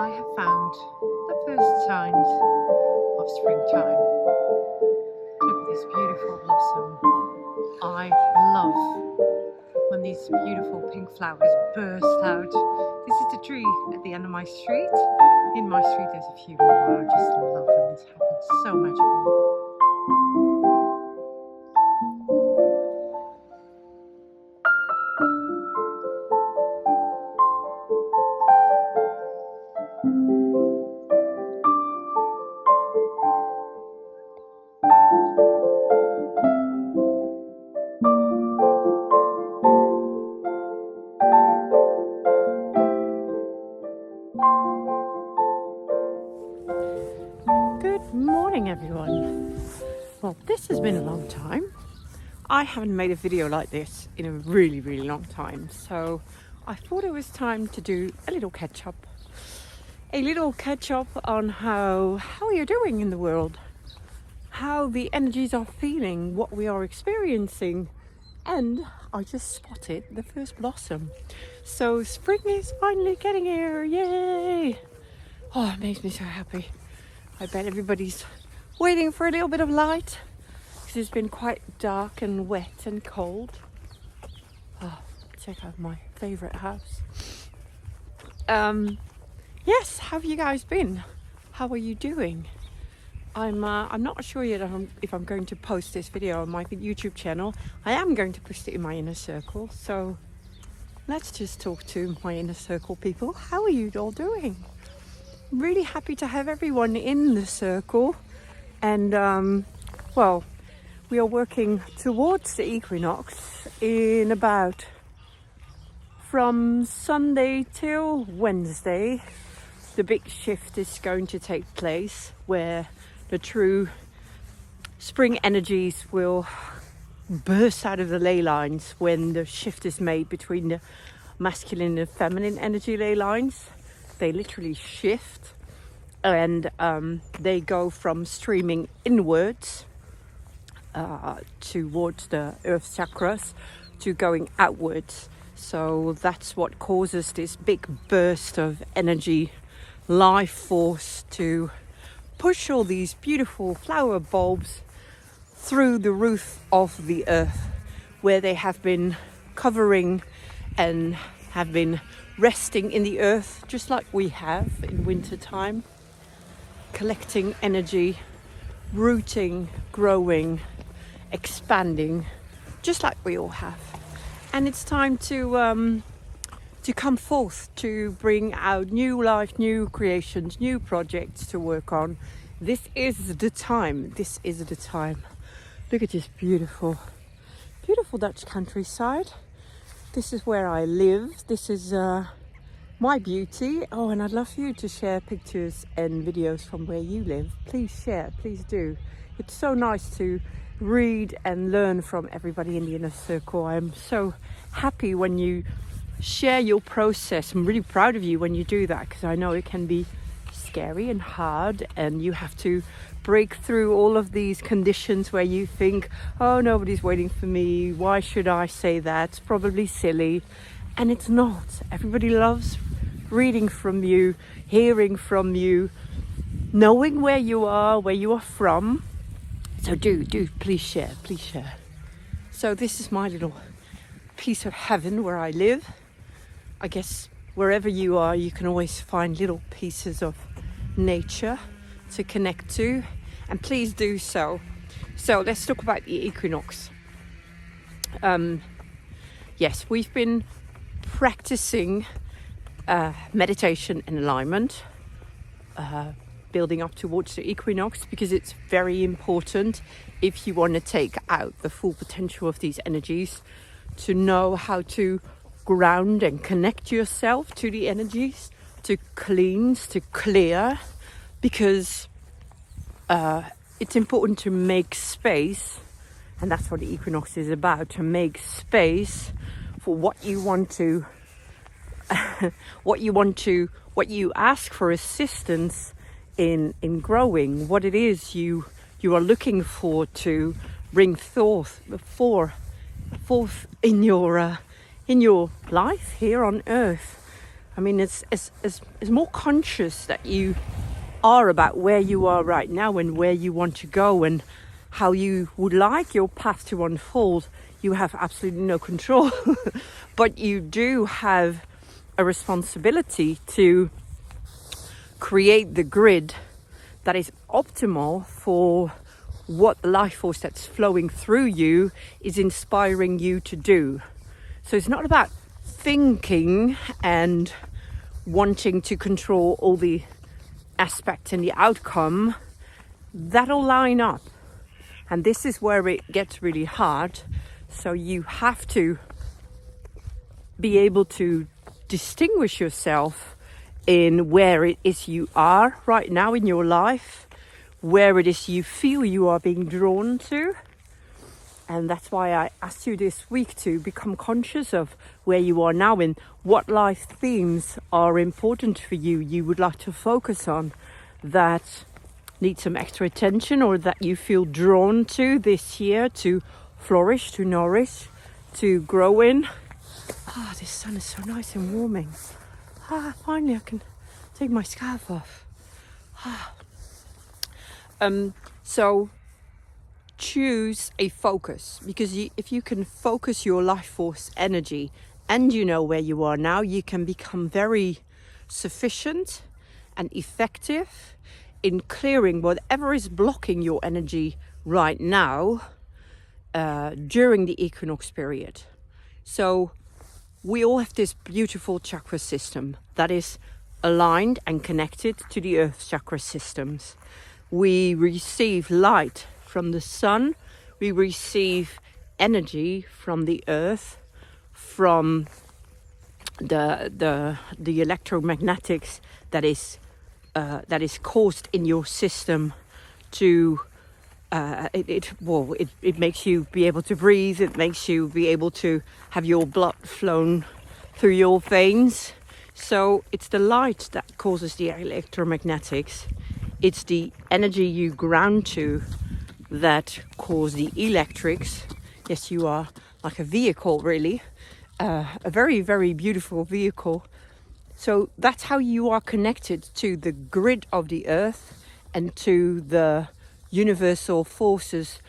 I have found the first signs of springtime. Look at this beautiful blossom. I love when these beautiful pink flowers burst out. This is the tree at the end of my street. In my street there's a few more. I just love when this happens. So magical. Good morning everyone. Well, this has been a long time. I haven't made a video like this in a really long time, so I thought it was time to do a little catch up on how you're doing in the world, how the energies are feeling, what we are experiencing. And I just spotted the first blossom, so spring is finally getting here. Yay! Oh, it makes me so happy. I bet everybody's waiting for a little bit of light because it's been quite dark and wet and cold. Oh, check out my favorite house. Yes, how have you guys been? How are you doing? I'm not sure yet if I'm going to post this video on my YouTube channel. I am going to post it in my inner circle, so let's just talk to my inner circle people. How are you all doing? Really happy to have everyone in the circle, and well, we are working towards the equinox in about from Sunday till Wednesday. The big shift is going to take place where the true spring energies will burst out of the ley lines when the shift is made between the masculine and feminine energy ley lines. They literally shift, and they go from streaming inwards towards the earth chakras to going outwards. So that's what causes this big burst of energy, life force, to push all these beautiful flower bulbs through the roof of the earth, where they have been covering and have been resting in the earth, just like we have in winter time, collecting energy, rooting, growing, expanding, just like we all have. And it's time to come forth, to bring out new life, new creations, new projects to work on. This is the time. Look at this beautiful Dutch countryside. This is where I live. This is my beauty. Oh, and I'd love for you to share pictures and videos from where you live. Please share, please do. It's so nice to read and learn from everybody in the inner circle. I'm so happy when you share your process. I'm really proud of you when you do that, because I know it can be scary and hard, and you have to break through all of these conditions where you think, oh, nobody's waiting for me, why should I say that, it's probably silly. And it's not. Everybody loves reading from you, hearing from you, knowing where you are from. So do please share. So this is my little piece of heaven where I live. I guess wherever you are, you can always find little pieces of nature to connect to, and please do so. So let's talk about the equinox. Yes, we've been practicing meditation and alignment, building up towards the equinox, because it's very important if you want to take out the full potential of these energies, to know how to ground and connect yourself to the energies, to cleanse, to clear, because it's important to make space, and that's what the equinox is about, to make space for what you want to what you ask for assistance in growing, what it is you are looking for to bring forth in your life here on earth. I mean, it's more conscious that you are about where you are right now and where you want to go and how you would like your path to unfold. You have absolutely no control, but you do have a responsibility to create the grid that is optimal for what the life force that's flowing through you is inspiring you to do. So it's not about thinking and wanting to control all the aspects and the outcome. That'll line up. And this is where it gets really hard. So you have to be able to distinguish yourself in where it is you are right now in your life, where it is you feel you are being drawn to. And that's why I asked you this week to become conscious of where you are now and what life themes are important for you, you would like to focus on, that need some extra attention or that you feel drawn to this year to flourish, to nourish, to grow in. This sun is so nice and warming. Finally I can take my scarf off. So choose a focus, because if you can focus your life force energy and you know where you are now, you can become very sufficient and effective in clearing whatever is blocking your energy right now during the equinox period. So we all have this beautiful chakra system that is aligned and connected to the earth chakra systems. We receive light from the sun, we receive energy from the earth, from the electromagnetics that is caused in your system to it makes you be able to breathe, it makes you be able to have your blood flown through your veins. So it's the light that causes the electromagnetics. It's the energy you ground to that cause the electrics. Yes, you are like a vehicle, really, a very, very beautiful vehicle. So that's how you are connected to the grid of the earth and to the universal forces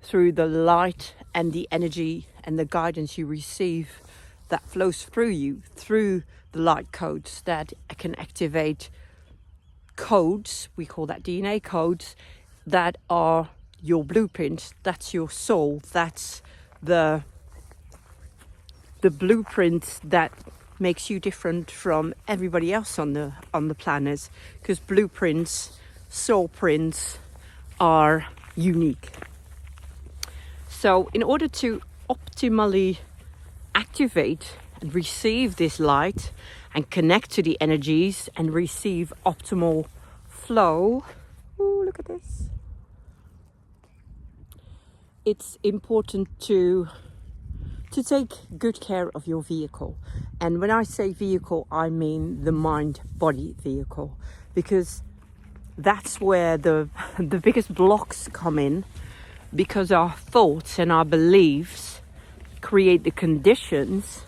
through the light and the energy and the guidance you receive that flows through you, through the light codes that can activate codes, we call that DNA codes, that are your blueprint. That's your soul. That's the blueprint that makes you different from everybody else on the planet, because blueprints, soul prints are unique. So in order to optimally activate and receive this light and connect to the energies and receive optimal flow, look at this, it's important to take good care of your vehicle. And when I say vehicle, I mean the mind-body vehicle, because that's where the biggest blocks come in, because our thoughts and our beliefs create the conditions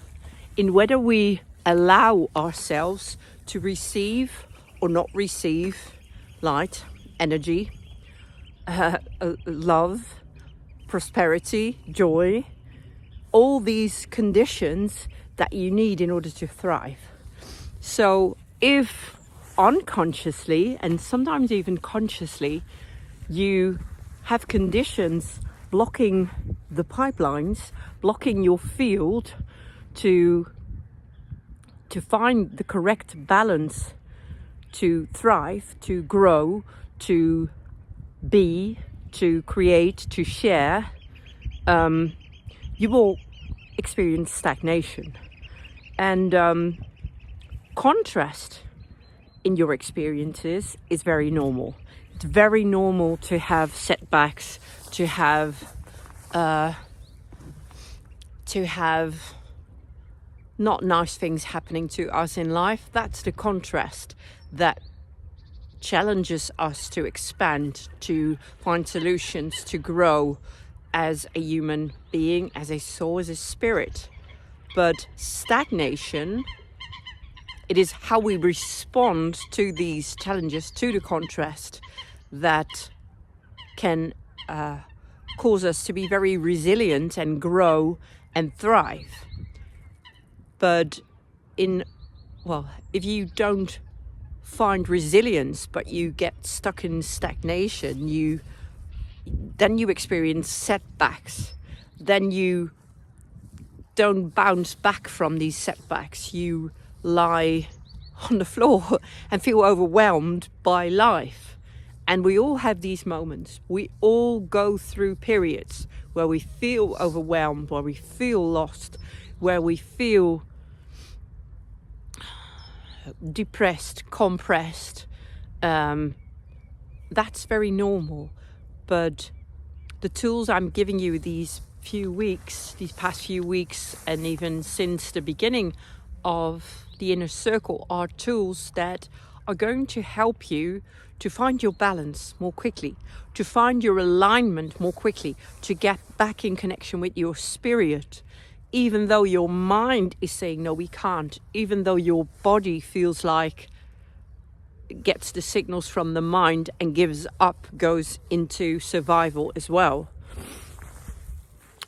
in whether we allow ourselves to receive or not receive light, energy, love, prosperity, joy, all these conditions that you need in order to thrive. So if unconsciously and sometimes even consciously you have conditions blocking the pipelines, blocking your field to find the correct balance to thrive, to grow, to be, to create, to share, you will experience stagnation. And contrast in your experiences is very normal. It's very normal to have setbacks, to have not nice things happening to us in life. That's the contrast that challenges us to expand, to find solutions, to grow as a human being, as a soul, as a spirit. But stagnation it is how we respond to these challenges, to the contrast, that can cause us to be very resilient and grow and thrive. But if you don't find resilience, but you get stuck in stagnation, then you experience setbacks. Then you don't bounce back from these setbacks. You lie on the floor and feel overwhelmed by life. And we all have these moments. We all go through periods where we feel overwhelmed, where we feel lost, where we feel depressed, compressed. That's very normal. But the tools I'm giving you these past few weeks, and even since the beginning of the inner circle, are tools that are going to help you to find your balance more quickly, to find your alignment more quickly, to get back in connection with your spirit, even though your mind is saying, no, we can't, even though your body feels like it gets the signals from the mind and gives up, goes into survival as well.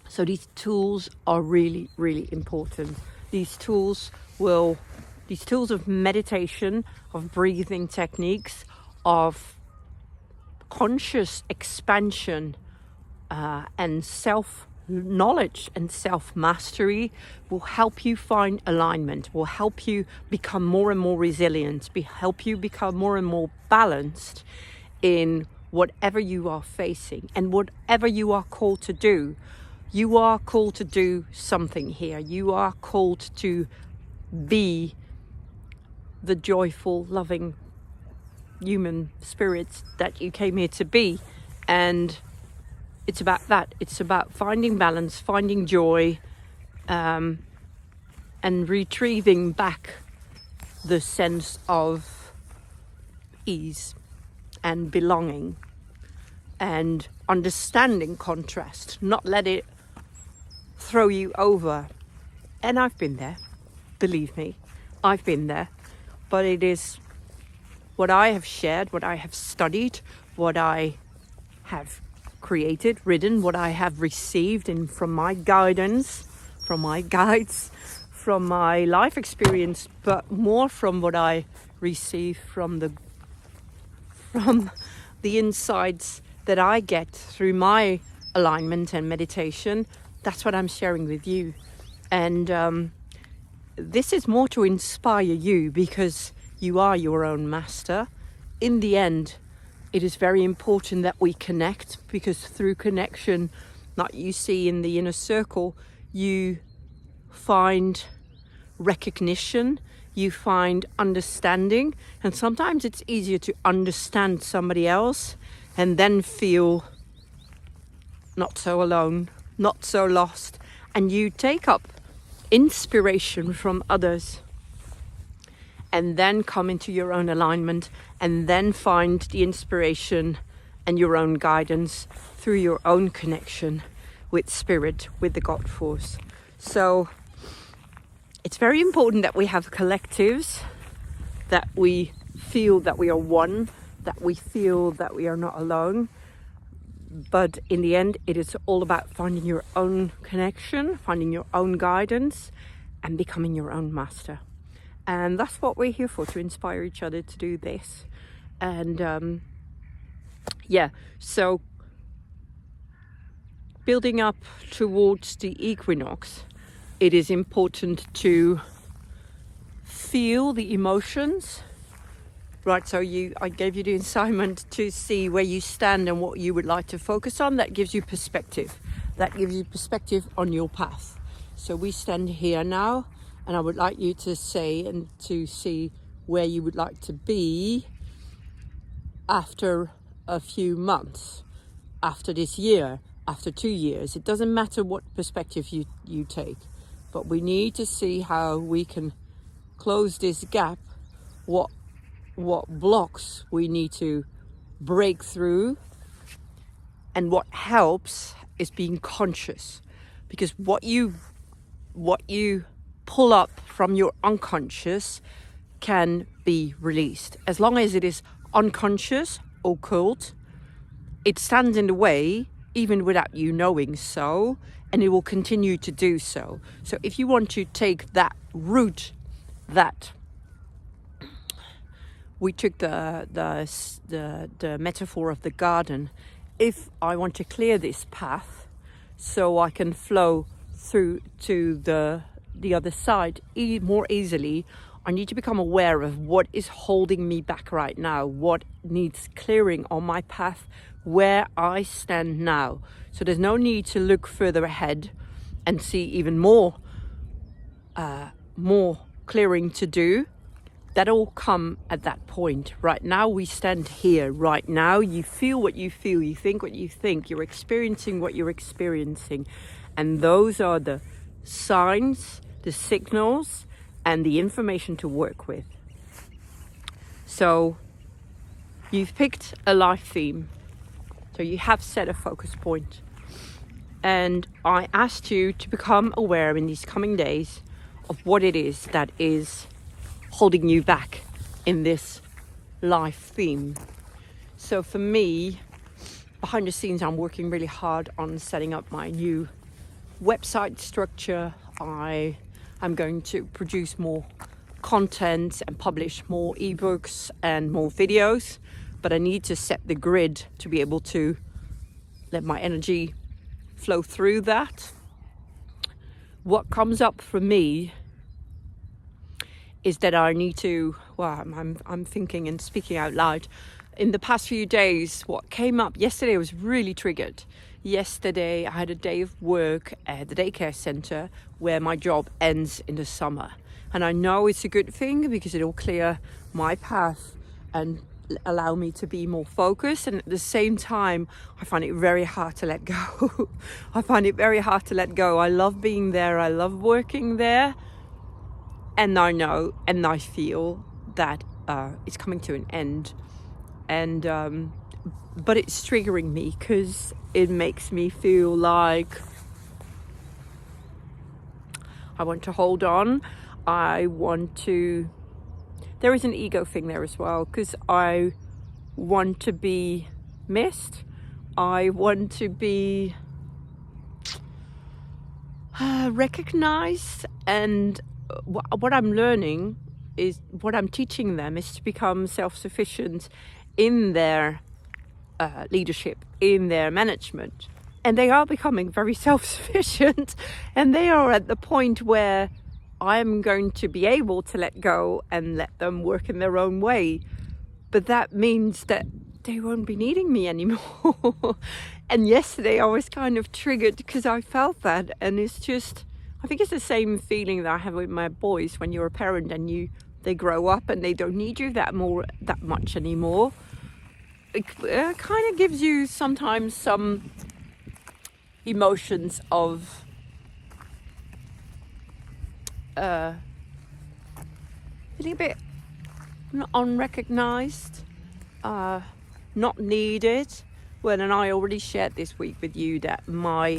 So these tools are really, really important. These tools of meditation, of breathing techniques, of conscious expansion and self-knowledge and self-mastery will help you find alignment, will help you become more and more resilient, help you become more and more balanced in whatever you are facing and whatever you are called to do. You are called to do something here. You are called to be the joyful, loving human spirit that you came here to be. And it's about that. It's about finding balance, finding joy, and retrieving back the sense of ease and belonging and understanding contrast, not let it throw you over. And I've been there, believe me, I've been there. But it is what I have shared, what I have studied, what I have created, written, what I have received from my guidance, from my guides, from my life experience, but more from what I receive from the insights that I get through my alignment and meditation. That's what I'm sharing with you. And this is more to inspire you, because you are your own master. In the end, it is very important that we connect, because through connection, like you see in the inner circle, you find recognition, you find understanding. And sometimes it's easier to understand somebody else and then feel not so alone, not so lost. And you take up inspiration from others and then come into your own alignment and then find the inspiration and your own guidance through your own connection with spirit, with the God force. So it's very important that we have collectives, that we feel that we are one, that we feel that we are not alone. But in the end, it is all about finding your own connection, finding your own guidance, and becoming your own master. And that's what we're here for, to inspire each other to do this. And so building up towards the equinox, it is important to feel the emotions. Right, so I gave you the assignment to see where you stand and what you would like to focus on. That gives you perspective. That gives you perspective on your path. So we stand here now, and I would like you to say and to see where you would like to be after a few months, after this year, after 2 years. It doesn't matter what perspective you take, but we need to see how we can close this gap, what blocks we need to break through, and what helps is being conscious, because what you pull up from your unconscious can be released. As long as it is unconscious, occult, it stands in the way even without you knowing so, and it will continue to do so. So if you want to take that route, that we took the metaphor of the garden, if I want to clear this path so I can flow through to the other side more easily, I need to become aware of what is holding me back right now, what needs clearing on my path, where I stand now. So there's no need to look further ahead and see even more clearing to do. That'll come at that point. Right now we stand here. Right now you feel what you feel, you think what you think, you're experiencing what you're experiencing. And those are the signs, the signals, and the information to work with. So you've picked a life theme. So you have set a focus point. And I asked you to become aware in these coming days of what it is that is holding you back in this life theme. So for me, behind the scenes, I'm working really hard on setting up my new website structure. I'm going to produce more content and publish more ebooks and more videos, but I need to set the grid to be able to let my energy flow through that. What comes up for me is that I need to, I'm thinking and speaking out loud. In the past few days, what came up yesterday, I was really triggered. Yesterday, I had a day of work at the daycare center where my job ends in the summer. And I know it's a good thing because it'll clear my path and allow me to be more focused. And at the same time, I find it very hard to let go. I find it very hard to let go. I love being there. I love working there. And I know and I feel that it's coming to an end. And but it's triggering me because it makes me feel like I want to hold on. There is an ego thing there as well, because I want to be missed. I want to be recognized. And what I'm learning is, what I'm teaching them is to become self-sufficient in their leadership, in their management. And they are becoming very self-sufficient, and they are at the point where I'm going to be able to let go and let them work in their own way. But that means that they won't be needing me anymore. And yesterday I was kind of triggered because I felt that. And it's just, I think it's the same feeling that I have with my boys when you're a parent and they grow up and they don't need you that much anymore. It kind of gives you sometimes some emotions of feeling a bit unrecognized, not needed. Well, and I already shared this week with you that my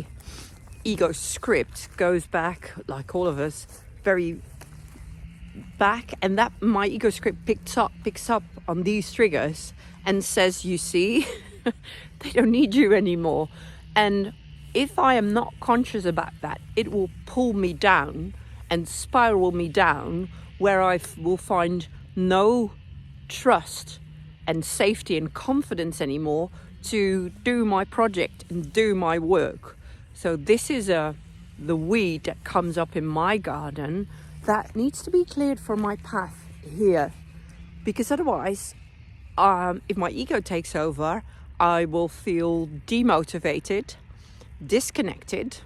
ego script goes back, like all of us, very back, and that my ego script picks up on these triggers and says, you see, they don't need you anymore. And if I am not conscious about that, it will pull me down and spiral me down, where I will find no trust and safety and confidence anymore to do my project and do my work. So this is the weed that comes up in my garden that needs to be cleared from my path here, because otherwise, if my ego takes over, I will feel demotivated, disconnected,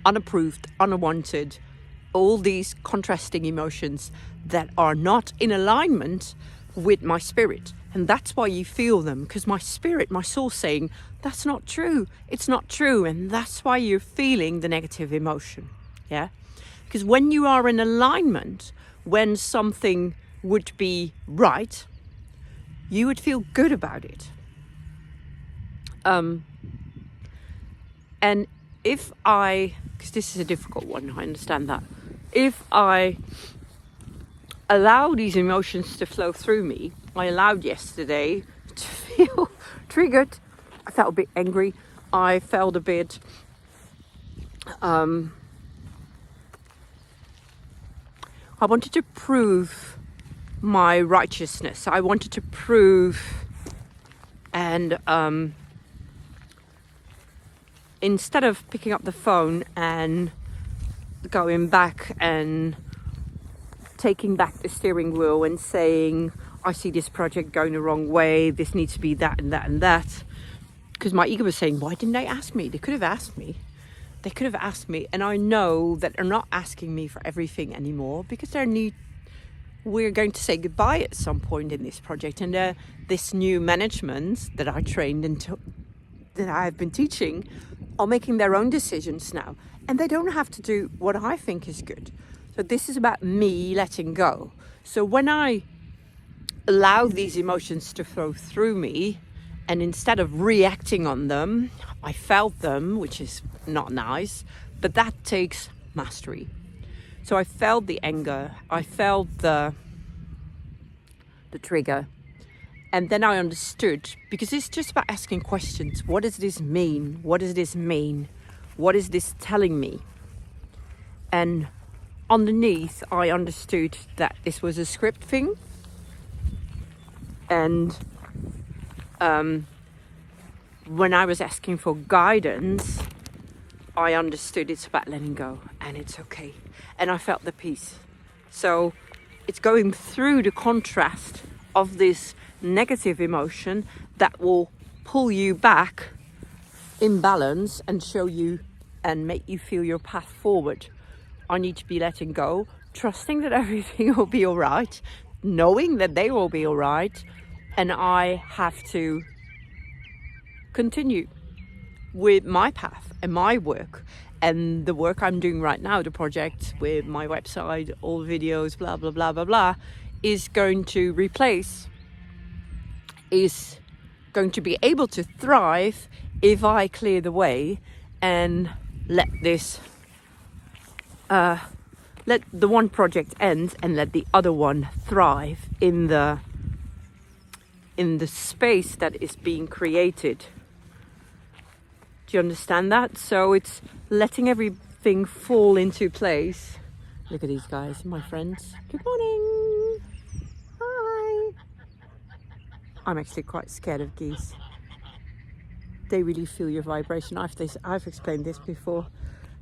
unapproved, unwanted, all these contrasting emotions that are not in alignment with my spirit. And that's why you feel them, because my spirit, my soul saying, that's not true, it's not true. And that's why you're feeling the negative emotion. Yeah, because when you are in alignment, when something would be right, you would feel good about it. And because this is a difficult one, I understand that. If I allow these emotions to flow through me. I allowed yesterday to feel triggered. I felt a bit angry. I felt a bit I wanted to prove my righteousness. I wanted to prove, and instead of picking up the phone and going back and taking back the steering wheel and saying, I see this project going the wrong way, this needs to be that and that and that, because my ego was saying, why didn't they ask me? They could have asked me. They could have asked me. And I know that they're not asking me for everything anymore, because we're going to say goodbye at some point in this project. And this new management that I trained and that I've been teaching are making their own decisions now. And they don't have to do what I think is good. So this is about me letting go. So when I allow these emotions to flow through me, and instead of reacting on them, I felt them, which is not nice, but that takes mastery. So I felt the anger, I felt the trigger, and then I understood, because it's just about asking questions. What does this mean? What does this mean? What is this telling me? And underneath, I understood that this was a script thing. And when I was asking for guidance, I understood it's about letting go, and it's okay. And I felt the peace. So it's going through the contrast of this negative emotion that will pull you back in balance and show you and make you feel your path forward. I need to be letting go, trusting that everything will be all right, knowing that they will be all right, and I have to continue with my path and my work. And the work I'm doing right now, the project with my website, all videos, blah, blah, blah, blah, blah, is going to be able to thrive if I clear the way and let the one project end and let the other one thrive in the space that is being created. Do you understand that? So it's letting everything fall into place. Look at these guys, my friends. Good morning. Hi. I'm actually quite scared of geese. They really feel your vibration. I've explained this before.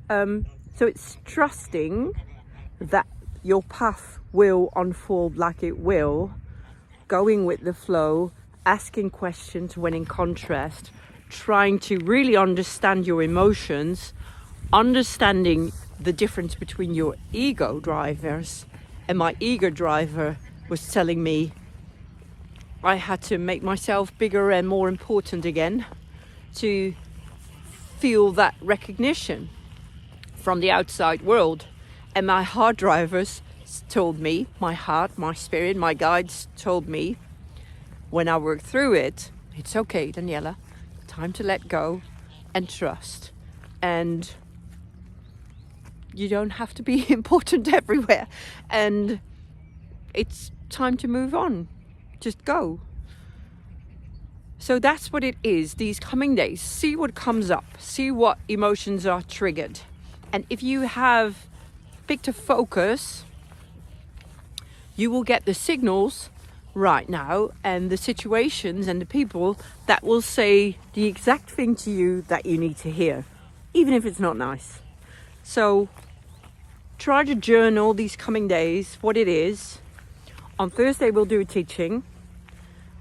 So it's trusting that your path will unfold like it will, going with the flow, asking questions when in contrast, trying to really understand your emotions, understanding the difference between your ego drivers. And my ego driver was telling me I had to make myself bigger and more important again to feel that recognition from the outside world. And my heart drivers told me, my heart, my spirit, my guides told me, when I worked through it, it's okay, Daniela, time to let go and trust. And you don't have to be important everywhere. And it's time to move on. Just go. So that's what it is. These coming days, see what comes up, see what emotions are triggered. And if you have picked a focus, you will get the signals right now and the situations and the people that will say the exact thing to you that you need to hear, even if it's not nice. So try to journal these coming days what it is. On Thursday we'll do a teaching,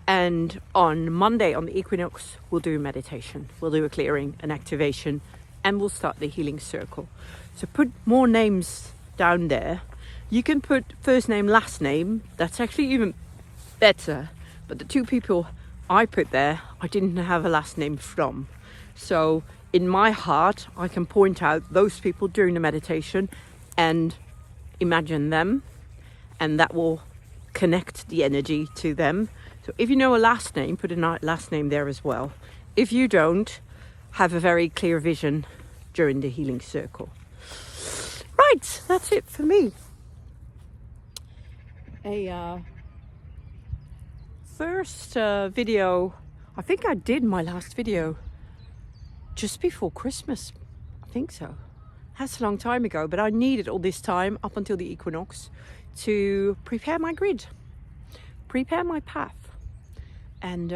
and on Monday on the Equinox we'll do a meditation, we'll do a clearing, an activation, and we'll start the healing circle. So put more names down there. You can put first name, last name. That's actually even better. But the two people I put there, I didn't have a last name from. So in my heart, I can point out those people during the meditation and imagine them, and that will connect the energy to them. So if you know a last name, put a last name there as well. If you don't, have a very clear vision during the healing circle. Right, that's it for me. a first video. I think I did my last video just before Christmas. I think so. That's a long time ago, but I needed all this time up until the equinox to prepare my grid, prepare my path. And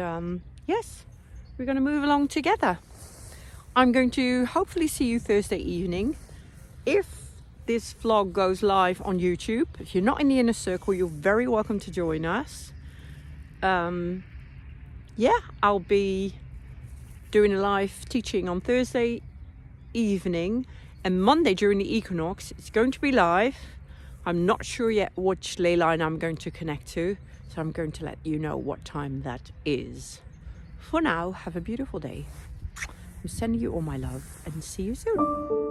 yes, we're going to move along together. I'm going to hopefully see you Thursday evening. If this vlog goes live on YouTube, if you're not in the inner circle, you're very welcome to join us. Yeah, I'll be doing a live teaching on Thursday evening, and Monday during the equinox it's going to be live. I'm not sure yet which ley line I'm going to connect to, so I'm going to let you know what time that is. For now, have a beautiful day. I'm sending you all my love and see you soon.